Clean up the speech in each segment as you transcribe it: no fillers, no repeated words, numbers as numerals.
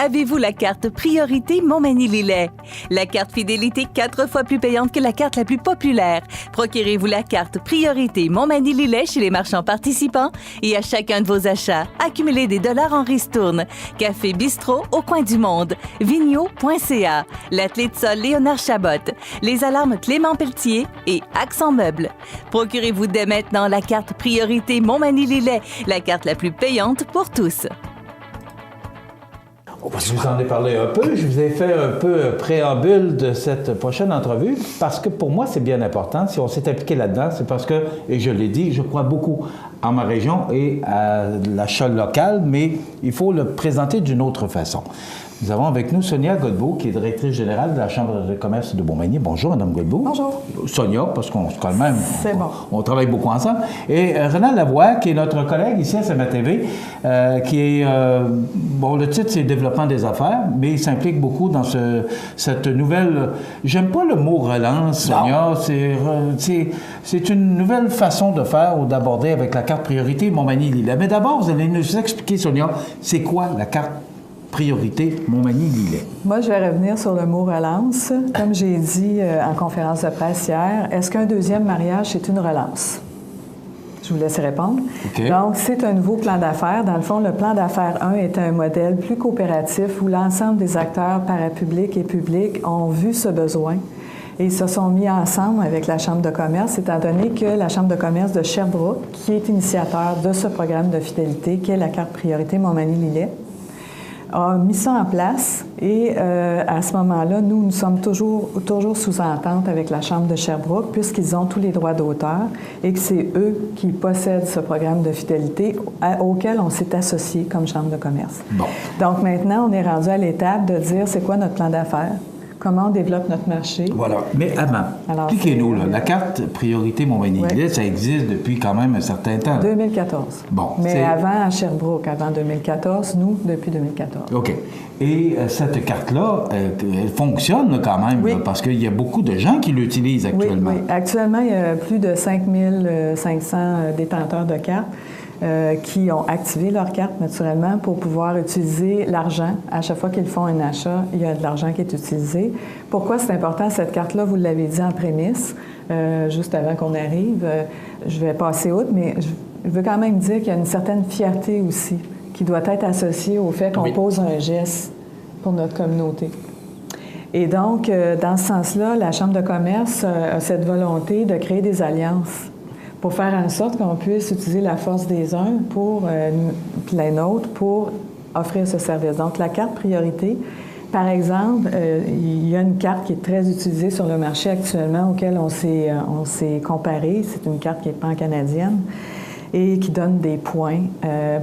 Avez-vous la carte Priorité Montmagny-Lillet? La carte fidélité 4 fois plus payante que la carte la plus populaire. Procurez-vous la carte Priorité Montmagny-Lillet chez les marchands participants et à chacun de vos achats, accumulez des dollars en ristourne. Café Bistrot au coin du monde. Vigno.ca. L'athlète sol Léonard Chabot. Les alarmes Clément Pelletier et Accent Meubles. Procurez-vous dès maintenant la carte Priorité Montmagny-Lillet, la carte la plus payante pour tous. Je vous en ai parlé un peu, je vous ai fait un peu préambule de cette prochaine entrevue parce que pour moi, c'est bien important. Si on s'est impliqué là-dedans, c'est parce que, et je l'ai dit, je crois beaucoup en ma région et à l'achat local, mais il faut le présenter d'une autre façon. Nous avons avec nous Sonia Godbout, qui est directrice générale de la Chambre de commerce de Montmagny. Bonjour, Mme Godbout. Bonjour. Sonia, parce qu'on se connaît même. C'est bon. On travaille beaucoup ensemble. Et Renal Lavoie, qui est notre collègue ici à CMA-TV, qui est... bon, le titre, c'est « Développement des affaires », mais il s'implique beaucoup dans cette nouvelle... J'aime pas le mot « relance », Sonia. C'est une nouvelle façon de faire ou d'aborder avec la carte priorité Montmagny-Lillet. Mais d'abord, vous allez nous expliquer, Sonia, c'est quoi la carte Priorité Montmagny-Lillet. Moi, je vais revenir sur le mot relance. Comme j'ai dit en conférence de presse hier, est-ce qu'un deuxième mariage, c'est une relance? Je vous laisse répondre. Okay. Donc, c'est un nouveau plan d'affaires. Dans le fond, le plan d'affaires 1 est un modèle plus coopératif où l'ensemble des acteurs parapublics et publics ont vu ce besoin et ils se sont mis ensemble avec la Chambre de commerce, étant donné que la Chambre de commerce de Sherbrooke, qui est initiateur de ce programme de fidélité, qui est la carte Priorité Montmagny-Lillet, a mis ça en place et à ce moment-là, nous sommes toujours sous entente avec la Chambre de Sherbrooke puisqu'ils ont tous les droits d'auteur et que c'est eux qui possèdent ce programme de fidélité auquel on s'est associé comme Chambre de commerce. Bon. Donc maintenant, on est rendu à l'étape de dire c'est quoi notre plan d'affaires, comment on développe notre marché. Voilà. Mais avant, expliquez-nous, la carte Priorité Montmagny-Lillet, oui. Ça existe depuis quand même un certain temps. 2014. Bon. Mais avant, à Sherbrooke, avant 2014, nous, depuis 2014. OK. Et cette carte-là, elle fonctionne quand même, oui. Là, parce qu'il y a beaucoup de gens qui l'utilisent actuellement. Oui, oui. Actuellement, il y a plus de 5500 détenteurs de cartes. Qui ont activé leur carte, naturellement, pour pouvoir utiliser l'argent. À chaque fois qu'ils font un achat, il y a de l'argent qui est utilisé. Pourquoi c'est important, cette carte-là? Vous l'avez dit en prémisse, juste avant qu'on arrive. Je vais passer outre, mais je veux quand même dire qu'il y a une certaine fierté aussi qui doit être associée au fait qu'on pose un geste pour notre communauté. Et donc, dans ce sens-là, la Chambre de commerce a cette volonté de créer des alliances pour faire en sorte qu'on puisse utiliser la force des uns puis la nôtre pour offrir ce service. Donc, la carte priorité, par exemple, il y a une carte qui est très utilisée sur le marché actuellement auquel on s'est comparé. C'est une carte qui est pan-canadienne et qui donne des points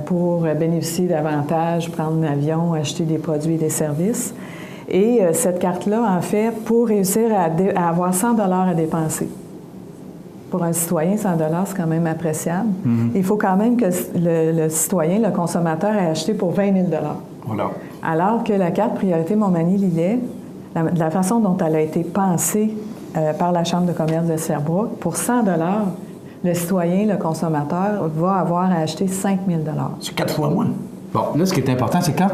pour bénéficier d'avantages, prendre un avion, acheter des produits et des services. Et cette carte-là, en fait, pour réussir à avoir 100 $ à dépenser, pour un citoyen, 100 $, c'est quand même appréciable. Mm-hmm. Il faut quand même que le citoyen, le consommateur, ait acheté pour 20 000 $. Voilà. Alors que la carte Priorité Montmagny-Lillet, la façon dont elle a été pensée par la Chambre de commerce de Sherbrooke, pour 100 $, le citoyen, le consommateur, va avoir à acheter 5 000 $. C'est 4 fois moins. Bon, là, ce qui est important, c'est quand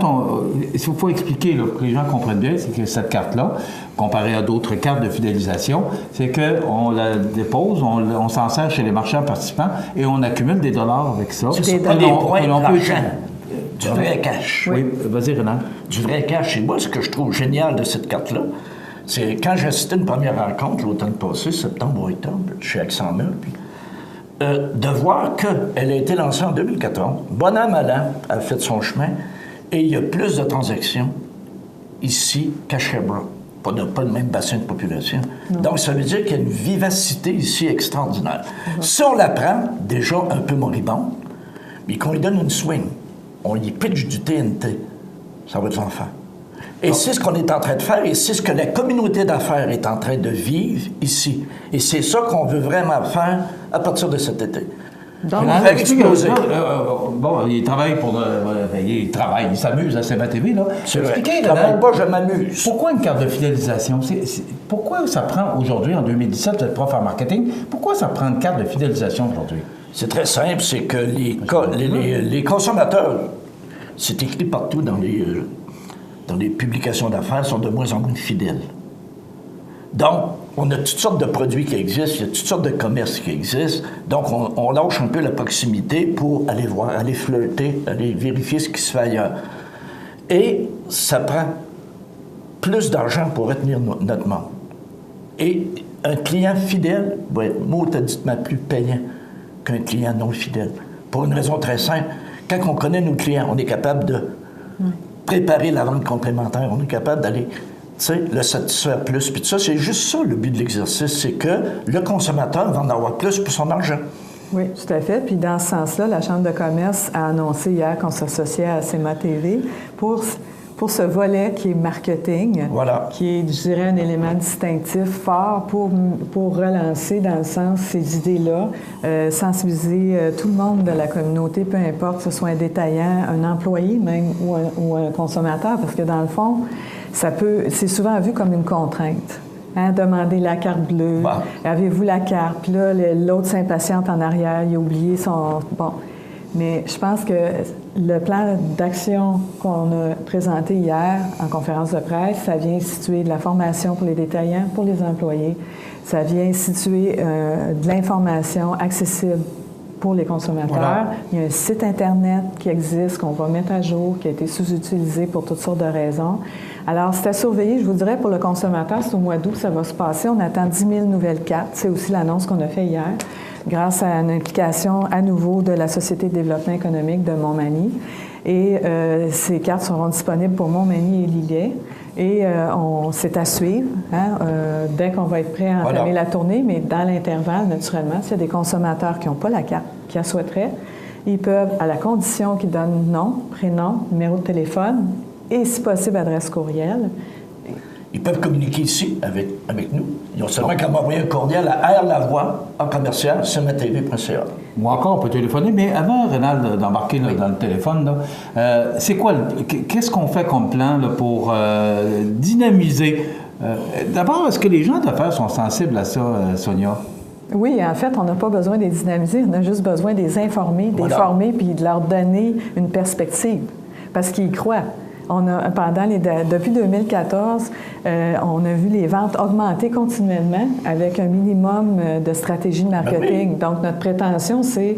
il faut expliquer, là, pour que les gens comprennent bien, c'est que cette carte-là, comparée à d'autres cartes de fidélisation, c'est qu'on la dépose, on s'en sert chez les marchands participants et on accumule des dollars avec ça. C'est pas des points d'argent, du vrai cash. Oui, vas-y, Renan. Du vrai cash. Et moi, ce que je trouve génial de cette carte-là, c'est quand j'ai assisté à une première rencontre l'automne passé, septembre ou octobre, chez Accent Meubles, de voir qu'elle a été lancée en 2014. Bon an, mal an, elle a fait son chemin, et il y a plus de transactions ici qu'à Sherbrooke. On n'a pas le même bassin de population. Non. Donc, ça veut dire qu'il y a une vivacité ici extraordinaire. Si on la prend, déjà un peu moribonde, mais qu'on lui donne une swing, on lui pitch du TNT, ça va être l'enfer. Et c'est ce qu'on est en train de faire, et c'est ce que la communauté d'affaires est en train de vivre ici. Et c'est ça qu'on veut vraiment faire à partir de cet été. Donc, bon, il travaille il s'amuse à CMA-TV, là. C'est vrai. Je travaille pas, je m'amuse. Pourquoi une carte de fidélisation? Pourquoi ça prend aujourd'hui, en 2017, vous êtes prof en marketing, pourquoi ça prend une carte de fidélisation aujourd'hui? C'est très simple, c'est que les consommateurs, c'est écrit partout dans dans les publications d'affaires sont de moins en moins fidèles. Donc, on a toutes sortes de produits qui existent, il y a toutes sortes de commerces qui existent. Donc, on lâche un peu la proximité pour aller voir, aller flirter, aller vérifier ce qui se fait ailleurs. Et ça prend plus d'argent pour retenir notre monde. Et un client fidèle va être mauditement plus payant qu'un client non fidèle. Pour une raison très simple, quand on connaît nos clients, on est capable de préparer la vente complémentaire, on est capable d'aller le satisfaire plus. Puis tout ça, c'est juste ça le but de l'exercice, c'est que le consommateur va en avoir plus pour son argent. Oui, tout à fait. Puis dans ce sens-là, la Chambre de commerce a annoncé hier qu'on s'associait à CEMA TV pour ce volet qui est marketing, voilà. Qui est, je dirais, un élément distinctif fort pour relancer, dans le sens, ces idées-là, sensibiliser tout le monde de la communauté, peu importe que ce soit un détaillant, un employé même ou un consommateur, parce que dans le fond, c'est souvent vu comme une contrainte. Hein, demander la carte bleue, avez-vous la carte? Puis là, l'autre s'impatiente en arrière, il a oublié son... Bon. Mais je pense que le plan d'action qu'on a présenté hier en conférence de presse, ça vient instituer de la formation pour les détaillants, pour les employés. Ça vient instituer de l'information accessible pour les consommateurs. Voilà. Il y a un site Internet qui existe, qu'on va mettre à jour, qui a été sous-utilisé pour toutes sortes de raisons. Alors, c'est à surveiller, je vous dirais, pour le consommateur, c'est au mois d'août que ça va se passer. On attend 10 000 nouvelles cartes. C'est aussi l'annonce qu'on a fait hier, grâce à une implication à nouveau de la Société de développement économique de Montmagny. Et ces cartes seront disponibles pour Montmagny et Lillet. Et c'est à suivre, hein, dès qu'on va être prêt à entamer la tournée. Mais dans l'intervalle, naturellement, s'il y a des consommateurs qui n'ont pas la carte, qui la souhaiteraient, ils peuvent, à la condition qu'ils donnent nom, prénom, numéro de téléphone et, si possible, adresse courriel. Ils peuvent communiquer ici avec nous. Ils ont seulement qu'à m'envoyer un courriel à R.Lavoie, en commercial, cematv.ca. Ou encore, on peut téléphoner. Mais avant, Rénal, d'embarquer dans le téléphone, c'est quoi, qu'est-ce qu'on fait comme plan là, pour dynamiser? D'abord, est-ce que les gens d'affaires sont sensibles à ça, Sonia? Oui, en fait, on n'a pas besoin de les dynamiser, on a juste besoin de les informer, de les former, puis de leur donner une perspective, parce qu'ils y croient. Depuis 2014, on a vu les ventes augmenter continuellement avec un minimum de stratégie de marketing. Donc, notre prétention, c'est,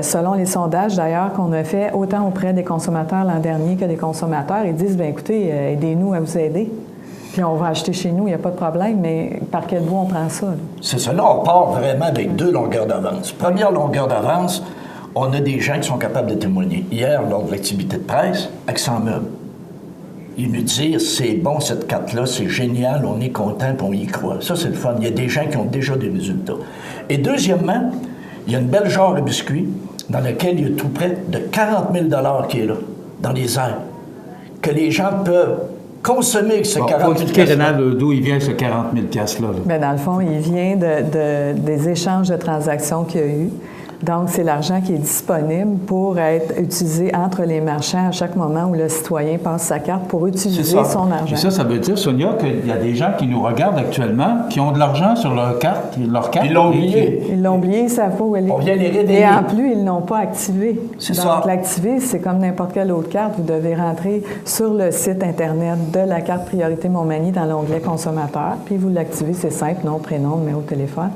selon les sondages d'ailleurs qu'on a fait, autant auprès des consommateurs l'an dernier que des consommateurs, ils disent, bien écoutez, aidez-nous à vous aider. Puis on va acheter chez nous, il n'y a pas de problème, mais par quel bout on prend ça? Là? C'est ça. Là, on part vraiment avec 2 longueurs d'avance. Première longueur d'avance, on a des gens qui sont capables de témoigner. Hier, lors de l'activité de presse, Accent Meubles, ils nous disent, c'est bon cette carte-là, c'est génial, on est content, puis on y croit. Ça, c'est le fun. Il y a des gens qui ont déjà des résultats. Et deuxièmement, il y a une belle genre de biscuit dans laquelle il y a tout près de 40 000 $ qui est là, dans les airs, que les gens peuvent consommer ce 40 000 $. Il faut expliquer, Rénal, d'où il vient ce 40 000 $-là. Bien, dans le fond, il vient des échanges de transactions qu'il y a eu. Donc, c'est l'argent qui est disponible pour être utilisé entre les marchands à chaque moment où le citoyen passe sa carte pour utiliser son argent. Et ça veut dire, Sonia, qu'il y a des gens qui nous regardent actuellement, qui ont de l'argent sur leur carte. Ils l'ont oublié. Ils l'ont oublié, ils ne savent pas où elle est. On vient les réveiller. Et en plus, ils ne l'ont pas activé. C'est donc, ça. l'activer, c'est comme n'importe quelle autre carte. Vous devez rentrer sur le site Internet de la carte Priorité Montmagny dans l'onglet Consommateur, puis vous l'activez, c'est simple, nom, prénom, numéro de téléphone.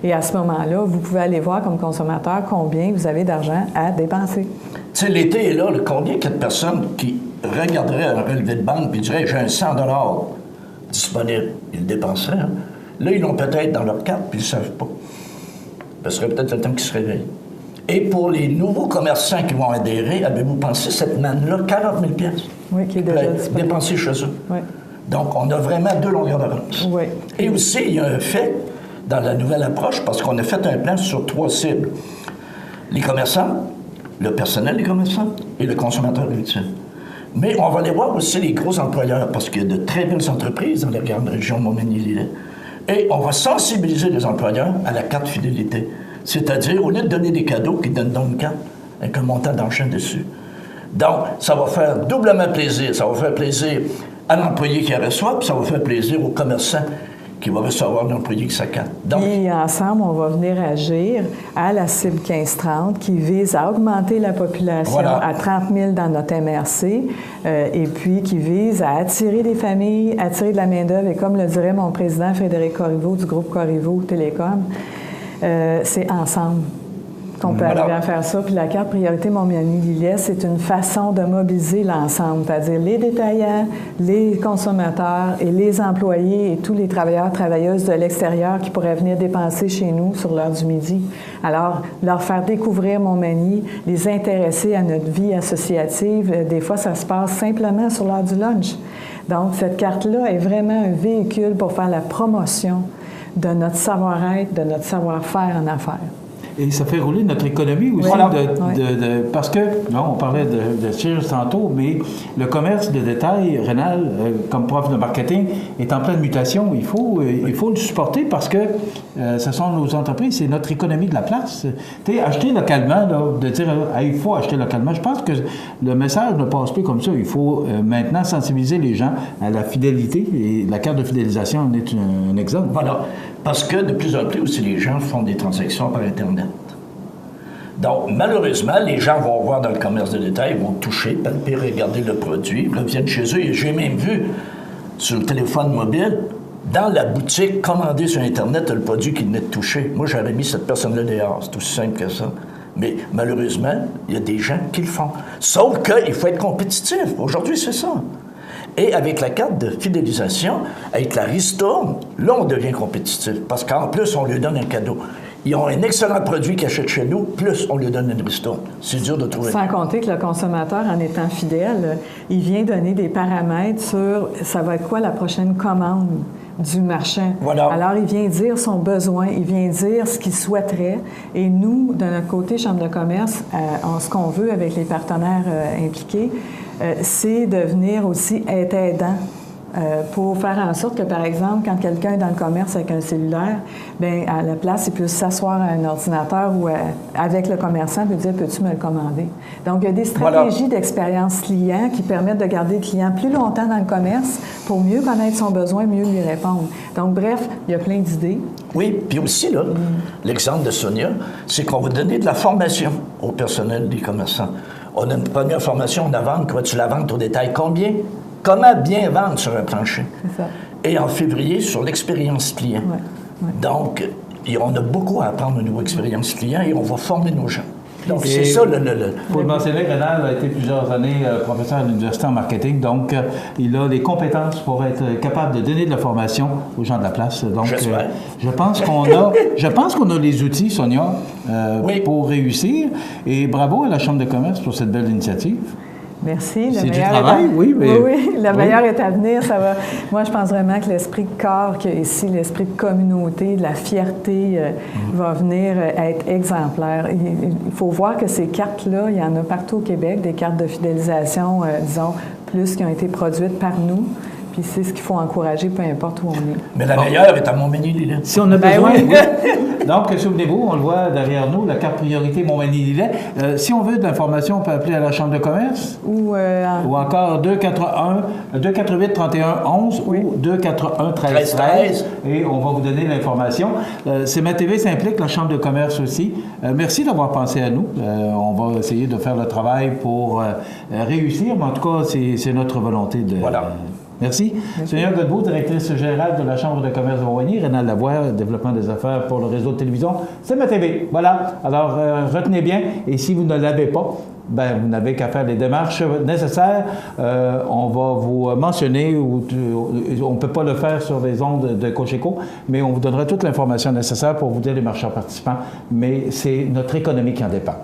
Et à ce moment-là, vous pouvez aller voir comme consommateur combien vous avez d'argent à dépenser. Tu sais, l'été est là, combien il y a de personnes qui regarderaient un relevé de banque et diraient « j'ai un 100 $ disponible ». Ils le dépenseraient. Hein? Là, ils l'ont peut-être dans leur carte puis ils ne savent pas. Ce serait peut-être le temps qu'ils se réveillent. Et pour les nouveaux commerçants qui vont adhérer, avez-vous pensé cette manne-là, 40 000 $? Oui, qui est déjà disponible. Dépensés chez eux. Oui. Donc, on a vraiment 2 longueurs d'avance. Oui. Et aussi, il y a un fait dans la nouvelle approche, parce qu'on a fait un plan sur 3 cibles. Les commerçants, le personnel des commerçants et le consommateur ultime. Mais on va aller voir aussi les gros employeurs, parce qu'il y a de très belles entreprises dans la grande région Montmagny-Lillet. Et on va sensibiliser les employeurs à la carte fidélité. C'est-à-dire, au lieu de donner des cadeaux, qu'ils donnent donc une carte avec un montant d'enchant dessus. Donc, ça va faire doublement plaisir. Ça va faire plaisir à l'employé qui la reçoit, puis ça va faire plaisir aux commerçants qui va recevoir l'employé avec sa carte. Donc, et ensemble, on va venir agir à la cible 1530 qui vise à augmenter la population à 30 000 dans notre MRC et puis qui vise à attirer des familles, attirer de la main-d'œuvre. Et comme le dirait mon président Frédéric Corriveau du groupe Corriveau Télécom, c'est ensemble qu'on peut arriver à faire ça. Puis la carte priorité Montmagny-Lillet, c'est une façon de mobiliser l'ensemble, c'est-à-dire les détaillants, les consommateurs et les employés et tous les travailleurs, travailleuses de l'extérieur qui pourraient venir dépenser chez nous sur l'heure du midi. Alors, leur faire découvrir Montmagny, les intéresser à notre vie associative. Des fois, ça se passe simplement sur l'heure du lunch. Donc, cette carte-là est vraiment un véhicule pour faire la promotion de notre savoir-être, de notre savoir-faire en affaires. Et ça fait rouler notre économie aussi, parce que, on parlait de Sears tantôt, mais le commerce de détail, Rénal, comme prof de marketing, est en pleine mutation. Il faut le supporter parce que ce sont nos entreprises, c'est notre économie de la place. Tu sais, acheter localement, là, de dire il faut acheter localement, je pense que le message ne passe plus comme ça. Il faut maintenant sensibiliser les gens à la fidélité, et la carte de fidélisation en est un exemple. Voilà. Parce que de plus en plus aussi, les gens font des transactions par Internet. Donc, malheureusement, les gens vont voir dans le commerce de détail, vont toucher, palper, regarder le produit, là, viennent chez eux. Et j'ai même vu sur le téléphone mobile, dans la boutique, commander sur Internet le produit qui venait de toucher. Moi, j'aurais mis cette personne-là dehors. C'est aussi simple que ça. Mais malheureusement, il y a des gens qui le font. Sauf qu'il faut être compétitif. Aujourd'hui, c'est ça. Et avec la carte de fidélisation, avec la ristourne, là, on devient compétitif. Parce qu'en plus, on lui donne un cadeau. Ils ont un excellent produit qu'ils achètent chez nous, plus on lui donne une ristourne. C'est dur de trouver. Sans compter que le consommateur, en étant fidèle, il vient donner des paramètres sur ça va être quoi la prochaine commande du marchand. Voilà. Alors, il vient dire son besoin, il vient dire ce qu'il souhaiterait. Et nous, de notre côté, Chambre de commerce, ce qu'on veut avec les partenaires impliqués, c'est de venir aussi être aidant pour faire en sorte que, par exemple, quand quelqu'un est dans le commerce avec un cellulaire, bien, à la place, il puisse s'asseoir à un ordinateur ou avec le commerçant et dire « Peux-tu me le commander? » Donc, il y a des stratégies d'expérience client qui permettent de garder le client plus longtemps dans le commerce pour mieux connaître son besoin, mieux lui répondre. Donc, bref, il y a plein d'idées. Oui, puis aussi, là, l'exemple de Sonia, c'est qu'on va donner de la formation au personnel des commerçants. On a une première formation de vente, quoi, tu la vends au détail. Combien? Comment bien vendre sur un plancher? C'est ça. Et en février, sur l'expérience client. Ouais. Donc, on a beaucoup à apprendre au niveau expérience client et on va former nos gens. Donc, c'est ça le... Pour le mentionner, Rénal a été plusieurs années professeur à l'université en marketing, donc il a les compétences pour être capable de donner de la formation aux gens de la place. Donc, je pense qu'on a les outils, Sonia, pour réussir. Et bravo à la Chambre de commerce pour cette belle initiative. Merci. C'est du travail, oui. Mais... Oui, le meilleur est à venir. Ça va. Moi, je pense vraiment que l'esprit de corps qu'il y a ici, l'esprit de communauté, de la fierté, va venir être exemplaire. Il faut voir que ces cartes-là, il y en a partout au Québec, des cartes de fidélisation, disons, plus qui ont été produites par nous. Puis c'est ce qu'il faut encourager, peu importe où on est. Mais la meilleure est à Montmagny-Lillet. Si on a besoin, oui. Donc, souvenez-vous, on le voit derrière nous, la carte priorité Montmagny-Lillet. Si on veut de l'information, on peut appeler à la Chambre de commerce. Ou encore 248-31-11 ou 241-13-13. Et on va vous donner l'information. CMA-TV s'implique, la Chambre de commerce aussi. Merci d'avoir pensé à nous. On va essayer de faire le travail pour réussir, mais en tout cas, c'est notre volonté de... Voilà. Merci. Sonia Godbout, directrice générale de la Chambre de commerce de Montmagny, Rénal Lavoie, développement des affaires pour le réseau de télévision, CMA-TV. Voilà. Alors, retenez bien, et si vous ne l'avez pas, ben, vous n'avez qu'à faire les démarches nécessaires. On va vous mentionner, on ne peut pas le faire sur les ondes de Cogeco, mais on vous donnera toute l'information nécessaire pour vous dire les marcheurs participants. Mais c'est notre économie qui en dépend.